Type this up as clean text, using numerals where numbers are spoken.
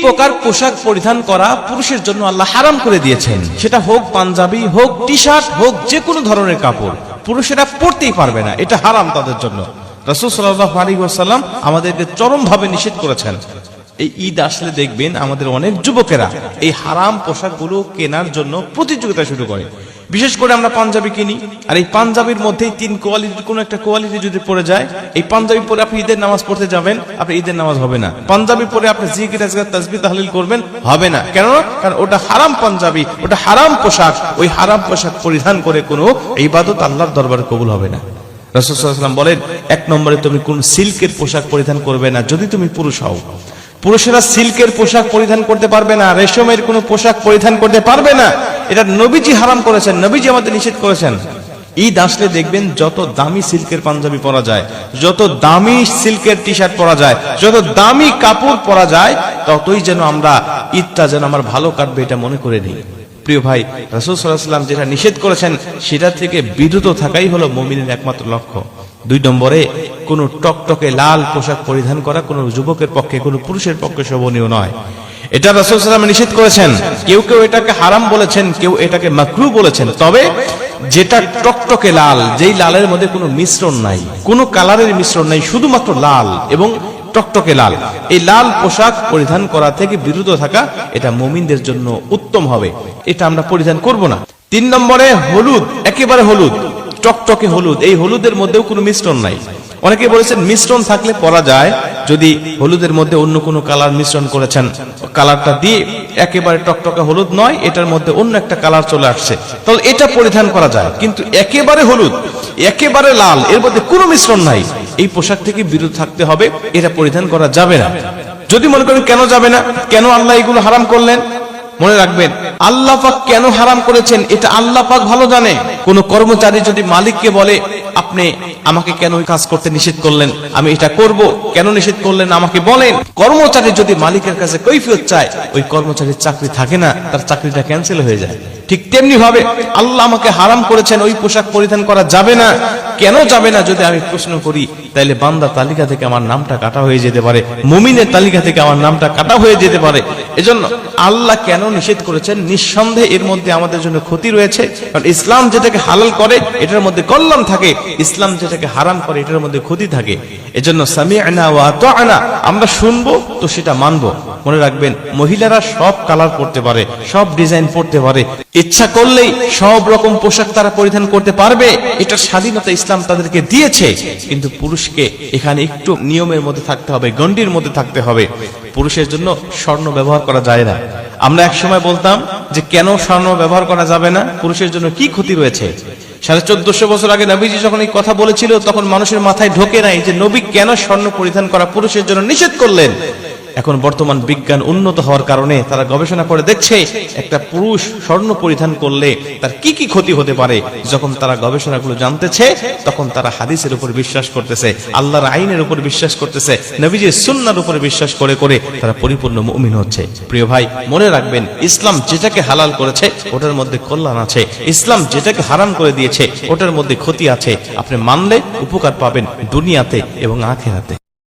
প্রকার পোশাক পরিধান করা পুরুষের জন্য আল্লাহ হারাম করে দিয়েছেন। সেটা হোক পাঞ্জাবি, হোক টি শার্ট, হোক যে কোনো ধরনের কাপড় পুরুষেরা পরতেই পারবে না, এটা হারাম তাদের জন্য। রাসূল সাল্লাল্লাহু আলাইহি ওয়াসাল্লাম আমাদেরকে চরমভাবে নিষেধ করেছেন। এই ঈদ আসলে দেখবেন আমাদের অনেক যুবকেরা এই হারাম পোশাকগুলো কেনার জন্য প্রতিযোগিতা শুরু করে। বিশেষ করে আমরা পাঞ্জাবি কিনি, আর এই পাঞ্জাবির মধ্যেই 3 কোয়ালিটির কোন একটা কোয়ালিটি যদি পড়ে যায়, এই পাঞ্জাবি পরে আপনি ঈদের নামাজ পড়তে যাবেন, আপনি ঈদের নামাজ হবে না। পাঞ্জাবি পরে আপনি জিকির আজকার তাসবিহ তাহলিল করবেন, হবে না। কেন? কারণ ওটা হারাম পাঞ্জাবি, ওটা হারাম পোশাক। ওই হারাম পোশাক পরিধান করে কোনো ইবাদত আল্লাহর দরবারে কবুল হবে না। রাসূল সাল্লাল্লাহু আলাইহি ওয়াসাল্লাম বলেন, 1 নম্বরে তুমি কোন সিল্কের পোশাক পরিধান করবে না যদি তুমি পুরুষ হও। পুরুষেরা সিল্কের পোশাক পরিধান করতে পারবে না, রেশমের কোনো পোশাক পরিধান করতে পারবে না। এটা নবীজি হারাম করেছেন, নবীজি আমাদের নিষেধ করেছেন। ঈদ আসলে দেখবেন যত দামি সিল্কের পাঞ্জাবি পরা যায়, যত দামি সিল্কের টি শার্ট পরা যায়, যত দামি কাপড় পরা যায়, ততই যেন আমরা ঈদটা যেন আমার ভালো কাটবে এটা মনে করে নিই। প্রিয় ভাই, রাসূল সাল্লাল্লাহু আলাইহি ওয়াসাল্লাম যেটা নিষেধ করেছেন সেটা থেকে বিরত থাকাই হলো মুমিনের একমাত্র লক্ষ্য। 2 নম্বরে কোন টকটকে লাল পোশাক পরিধান করা কোন যুবকের পক্ষে, কোন পুরুষের পক্ষে শোভনীয় নয়। এটা রাসূল সাল্লাল্লাহু আলাইহি ওয়াসাল্লাম নিষেধ করেছেন। কেউ কেউ এটাকে হারাম বলেছেন, কেউ এটাকে মাকরুহ বলেছেন। তবে যেটা টকটকে লাল, যেই লালের মধ্যে কোনো মিশ্রণ নাই, কোনো কালারের মিশ্রণ নাই, শুধুমাত্র লাল এবং টকটকে লাল, এই লাল পোশাক পরিধান করা থেকে বিরত থাকা এটা মুমিনদের জন্য উত্তম হবে। এটা আমরা পরিধান করব না। 3 নম্বরে হলুদ, একেবারে হলুদ, টকটকে হলুদ, এই হলুদের মধ্যেও কোনো মিশ্রণ নাই। অনেকে বলেছেন মিশ্রণ থাকলে পরা যায়, যদি হলুদের মধ্যে অন্য কোনো কালার মিশ্রণ করেছেন, কালারটা দিয়ে একেবারে টকটকে হলুদ নয়, এটার মধ্যে অন্য একটা কালার চলে আসছে, তাহলে এটা পরিধান করা যায়। কিন্তু একেবারে হলুদ, একেবারে লাল, এর মধ্যে কোনো মিশ্রণ নাই, এই পোশাক থেকে বিরত থাকতে হবে, এটা পরিধান করা যাবে না। যদি মনে করেন কেন যাবে না, কেন আল্লাহ এগুলো হারাম করলেন, মনে রাখবেন আল্লাহ পাক কেন হারাম করেছেন এটা আল্লাহ পাক ভালো জানে। কোন কর্মচারী যদি মালিককে বলে, আপনি আমাকে কেন ওই কাজ করতে নিষেধ করলেন, আমি এটা করব, কেন নিষেধ করলেন আমাকে বলেন। কর্মচারী যদি মালিকের কাছে কৈফিয়ত চায়, ওই কর্মচারীর চাকরি থাকে না, তার চাকরিটা ক্যান্সেল হয়ে যায়। ঠিক তেমনি ভাবে আল্লাহ আমাকে হারাম করেছেন, ওই পোশাক পরিধান করা যাবে না। কেন যাবে না যদি আমি প্রশ্ন করি, তাইলে বান্দার তালিকা থেকে আমার নামটা কাটা হয়ে যেতে পারে, মুমিনের তালিকা থেকে আমার নামটা কাটা হয়ে যেতে পারে। এজন্য আল্লাহ কেন নিষেধ করেছেন, নিঃসন্দেহে এর মধ্যে আমাদের জন্য ক্ষতি রয়েছে। কারণ ইসলাম যেটাকে হালাল করে এটার মধ্যে কল্যাণ থাকে, ইসলাম যেটাকে হারাম করে এটার মধ্যে ক্ষতি থাকে। এজন্য সামি'না ওয়া আতা'না, আমরা শুনবো তো সেটা মানবো। মনে রাখবেন মহিলারা সব কালার পরতে পারে, সব ডিজাইন পরতে পারে, ইচ্ছা করলেই সব রকম পোশাক তারা পরিধান করতে পারবে, এটা স্বাধীনতা ইসলাম তাদেরকে দিয়েছে। কিন্তু পুরুষকে এখানে একটু নিয়মের মধ্যে থাকতে হবে, গণ্ডির মধ্যে থাকতে হবে। পুরুষের জন্য স্বর্ণ ব্যবহার করা যায় না। আমরা এক সময় বলতাম যে কেন স্বর্ণ ব্যবহার করা যাবে না, পুরুষের জন্য কি ক্ষতি রয়েছে। 1450 বছর আগে নবীজি যখন এই কথা বলেছিল, তখন মানুষের মাথায় ঢোকে নাই যে নবী কেন স্বর্ণ পরিধান করা পুরুষের জন্য নিষেধ করলেন। এখন বর্তমান বিজ্ঞান উন্নত হওয়ার কারণে তারা গবেষণা করে দেখছে একটা পুরুষ স্বর্ণ পরিধান করলে তার কি কি ক্ষতি হতে পারে। যখন তারা গবেষণাগুলো জানতেছে, তখন তারা হাদিসের উপর বিশ্বাস করতেছে, আল্লাহর আইনের উপর বিশ্বাস করতেছে, নবীজির সুন্নাহর উপর বিশ্বাস করে করে তারা পরিপূর্ণ মুমিন হচ্ছে। প্রিয় ভাই, মনে রাখবেন ইসলাম যেটাকে হালাল করেছে ওটার মধ্যে কল্যাণ আছে, ইসলাম যেটাকে হারাম করে দিয়েছে ওটার মধ্যে ক্ষতি আছে। আপনি মানলে উপকার পাবেন দুনিয়াতে এবং আখিরাতে।